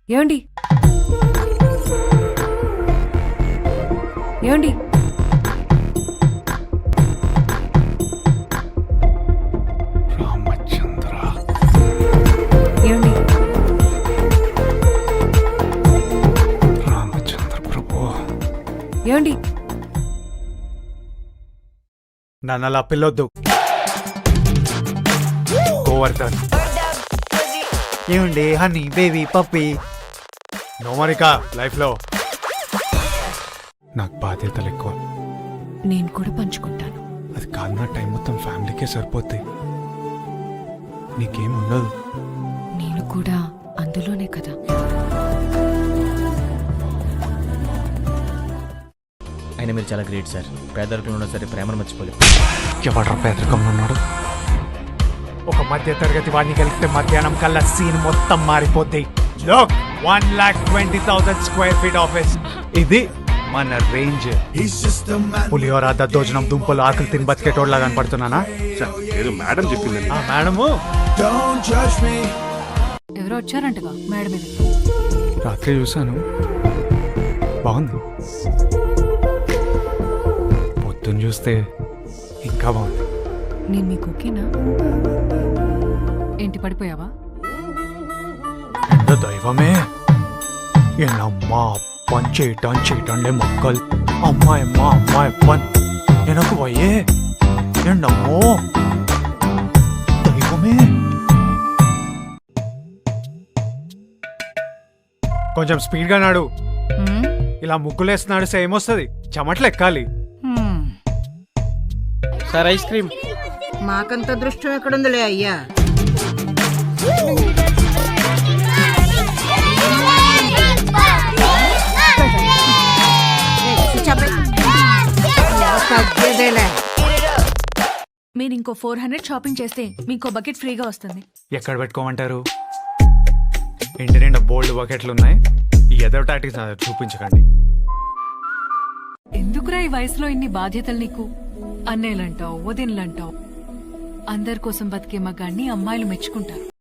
ఏమండి ఏమండి రామచంద్ర ఏమండి రామచంద్ర ప్రభు ఏమండి నన్ను అలా పిల్లొద్దు. గోవర్ధన్ ఏమండి హనీ బేబీ పప్పి. నోమరికా లైఫ్లో నాకు బాధ్యతలు ఎక్కువ. నేను కూడా పంచుకుంటాను. అది కాదు, నా టైం మొత్తం ఫ్యామిలీకే సరిపోద్ది. నీకేం ఉండదు. నేను కూడా అందులోనే కదా. అయినా మీరు చాలా గ్రేట్ సార్. పేదరికంలో ఉన్నా సరే ప్రేమను మర్చిపోలేదు. ఎవడ్రా పేదరికంలో ఉన్నాడు? ఒక మధ్య తరగతి వాడిని కలిపితే మధ్యాహ్నం కల్లా సీన్ మొత్తం మారిపోద్ది. Look, 1,20,000 square feet office. ఇది మన రేంజ్. పులిహోర దద్దోజనం దుంపలు ఆకులు తిని బతికేటోడ్లా కనపడుతున్నానా? ఏదో మేడం చెప్పిందని. ఆ మేడము ఎవరో వచ్చారంటగా మేడం మీద. రాత్రి చూశాను, బాగుంది. పొద్దున్న చూస్తే ఇంకా బాగుంది. నేను మీకు ఓకేనా? ఏంటి పడిపోయావా? ఎంత దైవమే! என்னம்மா பஞ்சேட்டான்லே மக்கள் அம்மா அம்மா அம்மா எப்பன் எனக்கு வயே என்னம்மோ దైవమే. కొంచెం స్పీడ్గా నాడు. ఇలా ముగ్గులేస్తున్నాడు సేమ్ వస్తుంది. చెమట్లు ఎక్కాలి. Sir ice cream. మాకంత దృష్టం ఎక్కడుందిలే అయ్యా. మీరు ఇంకో 400 షాపింగ్ చేస్తే మీకు బకెట్ ఫ్రీగా వస్తుంది. ఎక్కడ పెట్టుకోమంటారు? ఇంటి నిండా బోల్డ్ బకెట్లు ఉన్నాయి. ఈ ఎదో టాటిక్స్ చూపించకండి. ఎందుకురా ఈ వయసులో ఇన్ని బాధ్యతలు నీకు? అన్నేలంటావు, వదినలంటావు. అందరి కోసం బతికే మగాన్ని అమ్మాయిలు మెచ్చుకుంటారు.